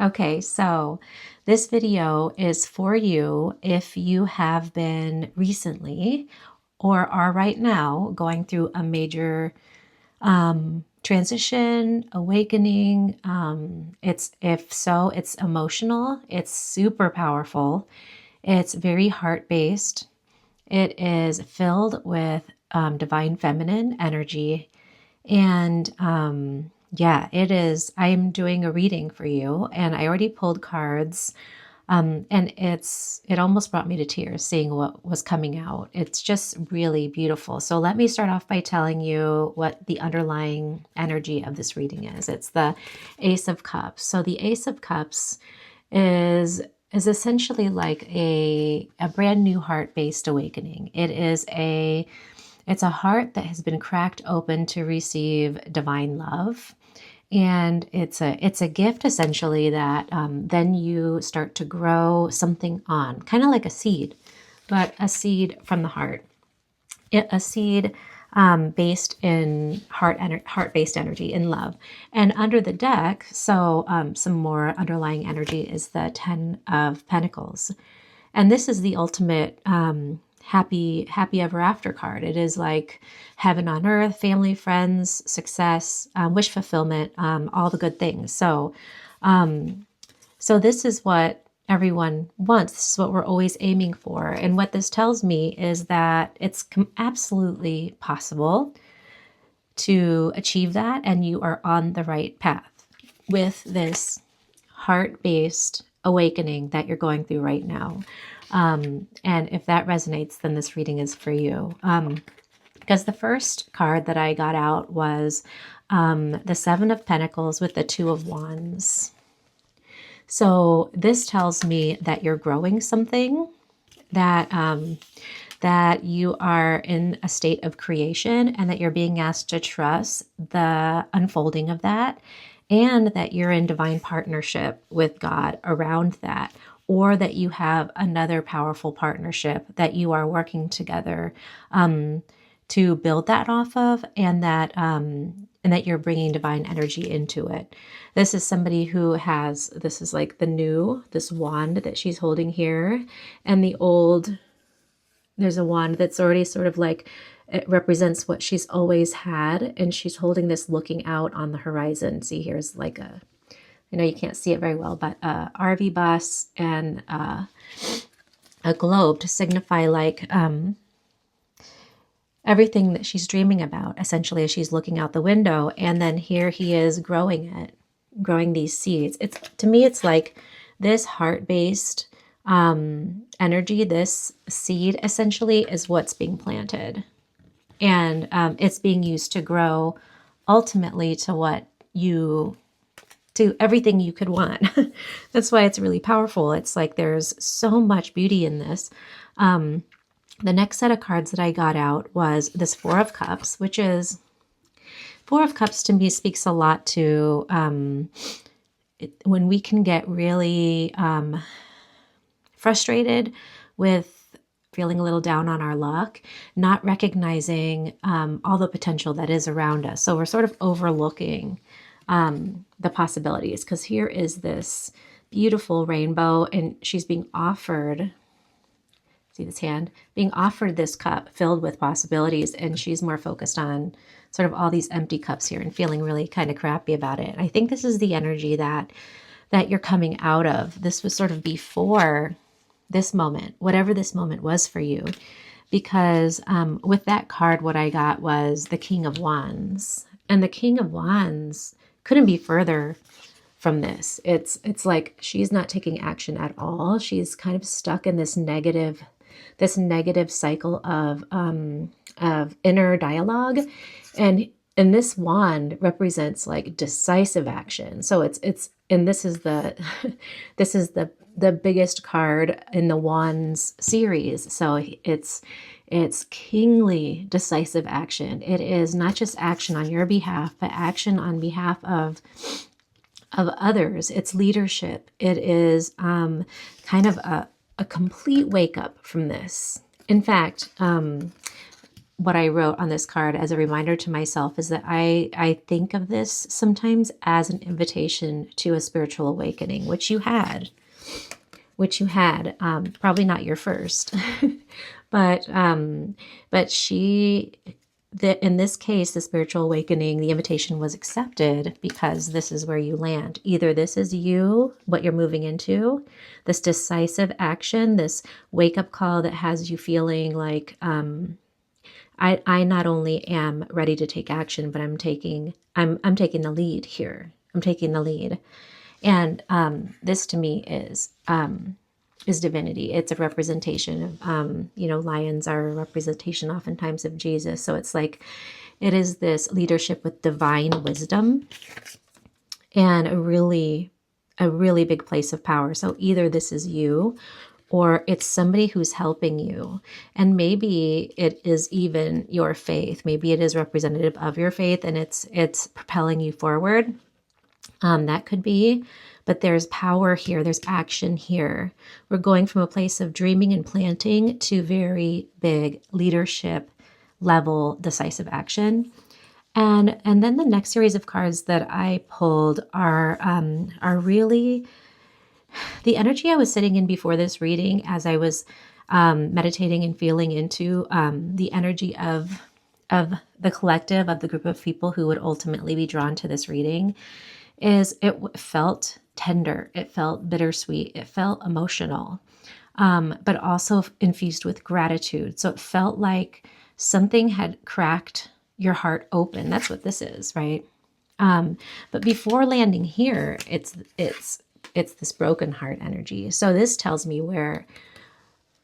Okay, so this video is for you if you have been recently or are right now going through a major transition, awakening. If so, it's emotional, it's super powerful, it's very heart-based, it is filled with divine feminine energy, and yeah, it is. I am doing a reading for you, and I already pulled cards. And it almost brought me to tears seeing what was coming out. It's just really beautiful. So let me start off by telling you what the underlying energy of this reading is. It's the Ace of Cups. So the Ace of Cups is essentially like a brand new heart-based awakening. It's a heart that has been cracked open to receive divine love. And it's a gift essentially that then you start to grow something on, kind of like a seed, but a seed from the heart. A seed based in heart-based energy, in love. And under the deck, so some more underlying energy is the Ten of Pentacles. And this is the ultimate happy ever after card. It is like heaven on earth, family, friends, success, wish fulfillment, all the good things. So this is what everyone wants. This is what we're always aiming for. And what this tells me is that it's absolutely possible to achieve that, and you are on the right path with this heart-based awakening that you're going through right now. And if that resonates, then this reading is for you. Because the first card that I got out was the Seven of Pentacles with the Two of Wands. So this tells me that you're growing something, that that you are in a state of creation, and that you're being asked to trust the unfolding of that, and that you're in divine partnership with God around that, or that you have another powerful partnership that you are working together to build that off of, and that you're bringing divine energy into it. This is somebody who has, this is like this wand that she's holding here, and there's a wand that's already sort of like, it represents what she's always had, and she's holding this looking out on the horizon. See, here's like I know you can't see it very well, but a RV bus and a globe to signify like everything that she's dreaming about, essentially, as she's looking out the window. And then here he is growing these seeds. To me, it's like this heart-based energy, this seed essentially is what's being planted. And it's being used to grow ultimately to everything you could want. That's why it's really powerful. It's like there's so much beauty in this. The next set of cards that I got out was this Four of Cups, which is, Four of Cups to me speaks a lot to when we can get really frustrated with feeling a little down on our luck, not recognizing all the potential that is around us. So we're sort of overlooking the possibilities, because here is this beautiful rainbow, and she's being offered, see this hand, being offered this cup filled with possibilities, and she's more focused on sort of all these empty cups here and feeling really kind of crappy about it. I think this is the energy that you're coming out of. This was sort of before this moment, whatever this moment was for you, because with that card, what I got was the King of Wands, and the King of Wands couldn't be further from this. It's like she's not taking action at all. She's kind of stuck in this negative cycle of inner dialogue, and this wand represents like decisive action. So and this is the biggest card in the Wands series. So it's kingly decisive action. It is not just action on your behalf, but action on behalf of others. It's leadership. It is kind of a complete wake up from this. In fact, what I wrote on this card as a reminder to myself is that I think of this sometimes as an invitation to a spiritual awakening, which you had, probably not your first, but in this case, the spiritual awakening, the invitation was accepted because this is where you land. Either this is you, what you're moving into, this decisive action, this wake-up call that has you feeling like, I not only am ready to take action, but I'm taking the lead here. I'm taking the lead. And this to me is divinity. It's a representation of, lions are a representation oftentimes of Jesus. So it's like, it is this leadership with divine wisdom and a really big place of power. So either this is you or it's somebody who's helping you. And maybe it is even your faith. Maybe it is representative of your faith and it's propelling you forward. That could be, but there's power here. There's action here. We're going from a place of dreaming and planting to very big leadership level, decisive action. And then the next series of cards that I pulled are really the energy I was sitting in before this reading as I was meditating and feeling into the energy of the collective, of the group of people who would ultimately be drawn to this reading, is it felt tender, it felt bittersweet, it felt emotional, but also infused with gratitude. So it felt like something had cracked your heart open. That's what this is, right? But before landing here, it's this broken heart energy. So this tells me where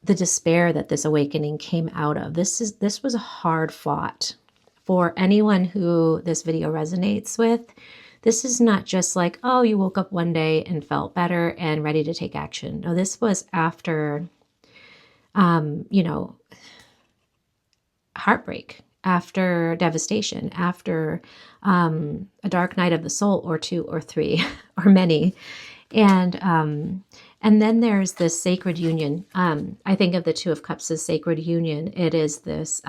the despair that this awakening came out of. This was hard fought. For anyone who this video resonates with, this is not just like, oh, you woke up one day and felt better and ready to take action. No, this was after, heartbreak, after devastation, after a dark night of the soul or two or three or many. And then there's this sacred union. I think of the Two of Cups as sacred union. It is this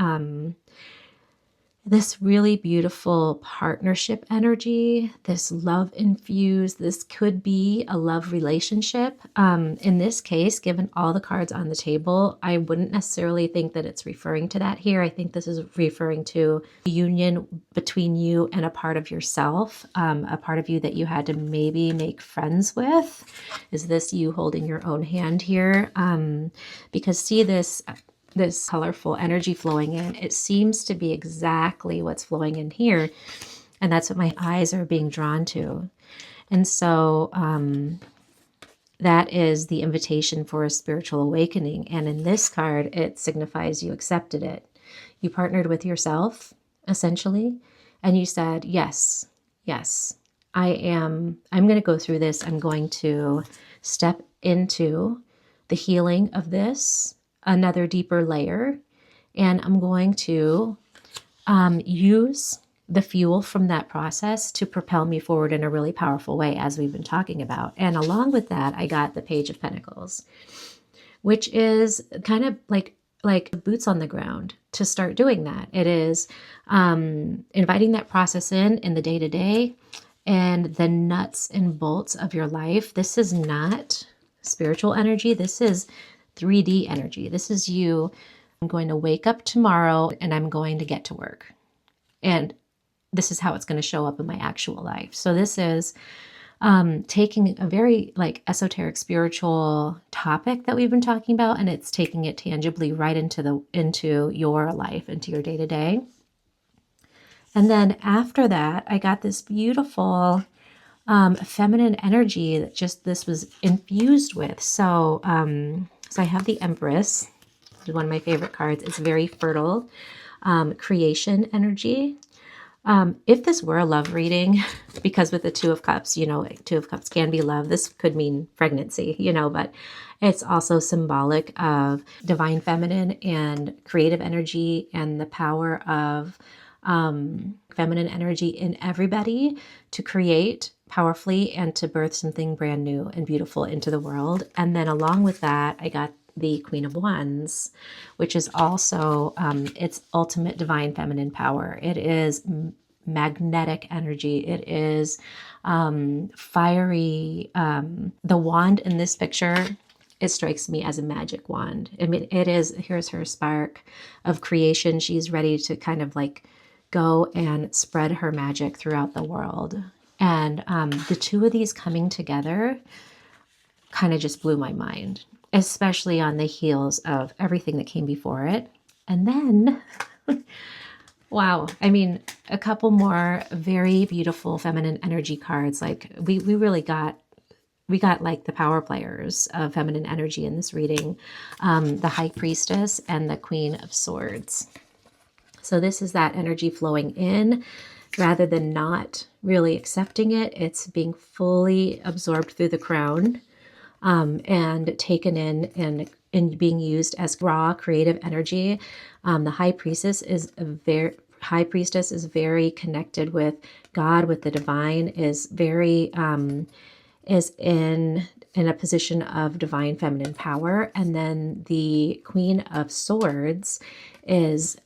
really beautiful partnership energy, this love infused. This could be a love relationship. In this case, given all the cards on the table, I wouldn't necessarily think that it's referring to that here. I think this is referring to a union between you and a part of yourself, a part of you that you had to maybe make friends with. Is this you holding your own hand here? Because see this colorful energy flowing in, it seems to be exactly what's flowing in here. And that's what my eyes are being drawn to. And so that is the invitation for a spiritual awakening. And in this card, it signifies you accepted it. You partnered with yourself, essentially, and you said, yes, I'm going to go through this. I'm going to step into the healing of this, another deeper layer, and I'm going to use the fuel from that process to propel me forward in a really powerful way, as we've been talking about. And along with that, I got the Page of Pentacles, which is kind of like boots on the ground to start doing that. It is inviting that process in the day-to-day and the nuts and bolts of your life. This is not spiritual energy. This is 3D energy. This is you. I'm going to wake up tomorrow and I'm going to get to work. And this is how it's going to show up in my actual life. So this is taking a very esoteric spiritual topic that we've been talking about, and it's taking it tangibly right into your life, into your day-to-day. And then after that, I got this beautiful feminine energy that this was infused with. So I have the Empress, which is one of my favorite cards. It's very fertile, creation energy. If this were a love reading, because with the Two of Cups, Two of Cups can be love. This could mean pregnancy, but it's also symbolic of divine feminine and creative energy and the power of feminine energy in everybody to create powerfully and to birth something brand new and beautiful into the world. And then along with that, I got the Queen of Wands, which is also its ultimate divine feminine power. It is magnetic energy. It is fiery. The wand in this picture, it strikes me as a magic wand. I mean, it is, here's her spark of creation. She's ready to kind of like go and spread her magic throughout the world. And the two of these coming together kind of just blew my mind, especially on the heels of everything that came before it. And then, wow, I mean, a couple more very beautiful feminine energy cards. Like we really got, like the power players of feminine energy in this reading, the High Priestess and the Queen of Swords. So this is that energy flowing in rather than not really accepting it. It's being fully absorbed through the crown and taken in and being used as raw creative energy. The High Priestess is very connected with God, with the divine, is very is in a position of divine feminine power. And then the Queen of Swords is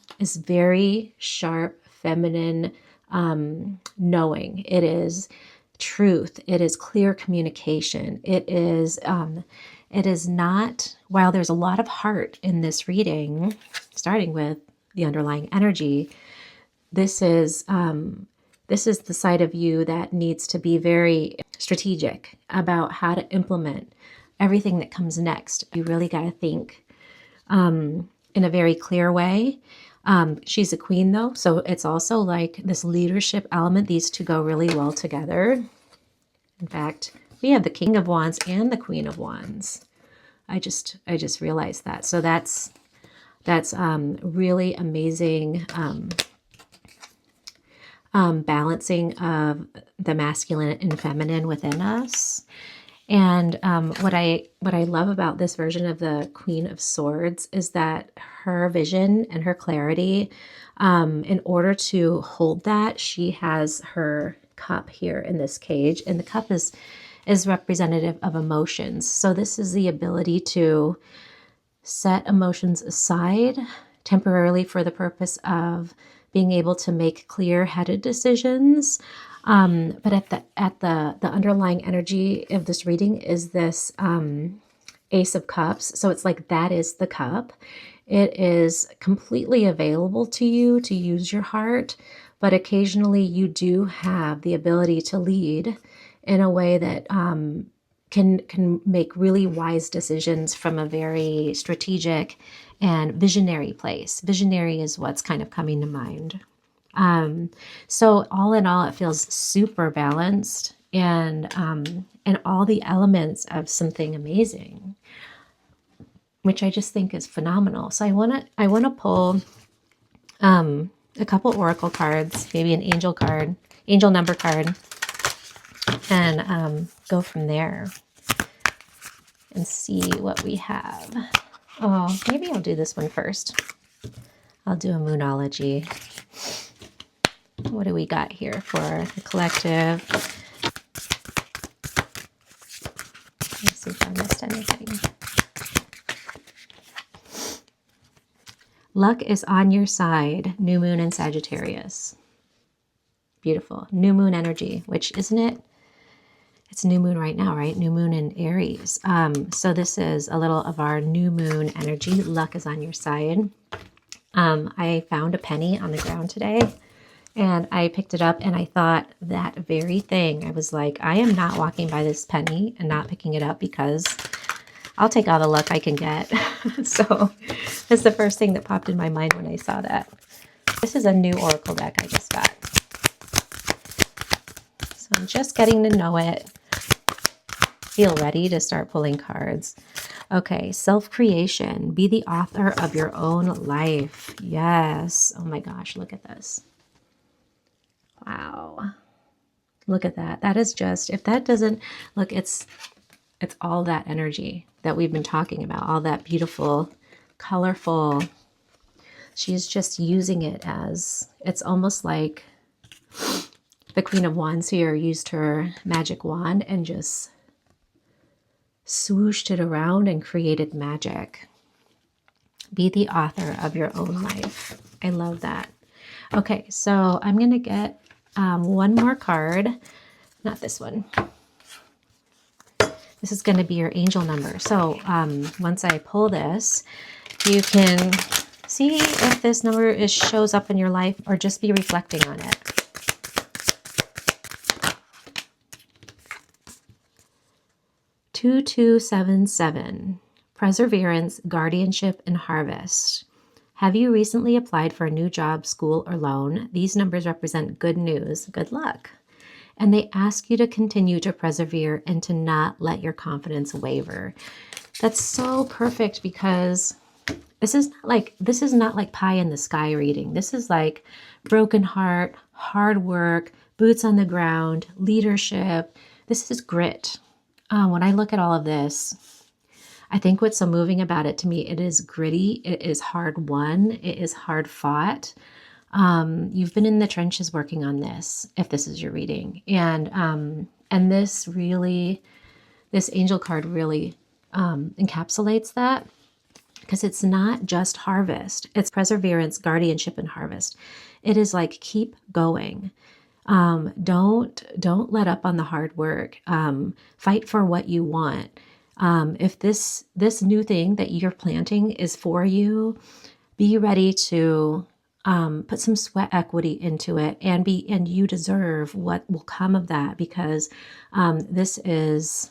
very sharp feminine knowing. It is truth. It is clear communication. It is not, while there's a lot of heart in this reading, starting with the underlying energy, this is the side of you that needs to be very strategic about how to implement everything that comes next. You really got to think in a very clear way. She's a queen though, so it's also like this leadership element. These two go really well together. In fact, we have the King of Wands and the Queen of Wands. I just realized that. So that's really amazing. Balancing of the masculine and feminine within us. And what I love about this version of the Queen of Swords is that her vision and her clarity, in order to hold that, she has her cup here in this cage, and the cup is representative of emotions. So this is the ability to set emotions aside temporarily for the purpose of being able to make clear-headed decisions. But at the underlying energy of this reading is this Ace of Cups. So it's like that is the cup. It is completely available to you to use your heart, but occasionally you do have the ability to lead in a way that can make really wise decisions from a very strategic and visionary place. Visionary is what's kind of coming to mind. So all in all, it feels super balanced and all the elements of something amazing, which I just think is phenomenal. So I want to pull a couple oracle cards, maybe an angel card, angel number card, and go from there and see what we have. Oh, maybe I'll do this one first. I'll do a moonology. What do we got here for the collective? Let's see if I missed anything. Luck is on your side. New moon in Sagittarius. Beautiful. New moon energy, which isn't it? It's new moon right now, right? New moon in Aries. So this is a little of our new moon energy. Luck is on your side. I found a penny on the ground today and I picked it up and I thought that very thing. I was like, I am not walking by this penny and not picking it up because I'll take all the luck I can get. So that's the first thing that popped in my mind when I saw that. This is a new oracle deck I just got. So I'm just getting to know it. Feel ready to start pulling cards. Okay, self-creation. Be the author of your own life. Yes. Oh my gosh, look at this. Wow. Look at that. That is just, if that doesn't, look, it's all that energy that we've been talking about, all that beautiful, colorful. She's just using it as, it's almost like the Queen of Wands here used her magic wand and just swooshed it around and created magic. Be the author of your own life. I love that. Okay, so I'm going to get one more card. Not this one. This is going to be your angel number. So once I pull this, you can see if this number shows up in your life or just be reflecting on it. "2277, Perseverance, Guardianship, and Harvest. Have you recently applied for a new job, school, or loan? These numbers represent good news. Good luck. And they ask you to continue to persevere and to not let your confidence waver." That's so perfect because this is not like pie in the sky reading. This is like broken heart, hard work, boots on the ground, leadership. This is grit. When I look at all of this, I think what's so moving about it to me, it is gritty, it is hard won, it is hard fought. You've been in the trenches working on this, if this is your reading. And this angel card really encapsulates that, because it's not just harvest. It's perseverance, guardianship, and harvest. It is like, keep going. Don't let up on the hard work. Fight for what you want. If this new thing that you're planting is for you, be ready to put some sweat equity into it, and you deserve what will come of that, because this is,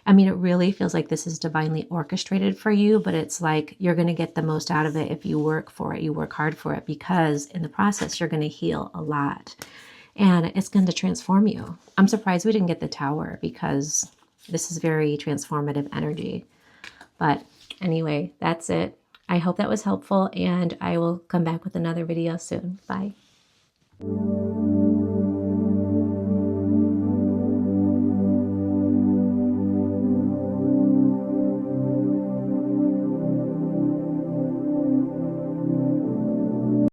I mean, it really feels like this is divinely orchestrated for you, but it's like you're going to get the most out of it if you work for it, you work hard for it, because in the process, you're going to heal a lot and it's going to transform you. I'm surprised we didn't get the Tower, because this is very transformative energy. But anyway, that's it. I hope that was helpful, and I will come back with another video soon. Bye.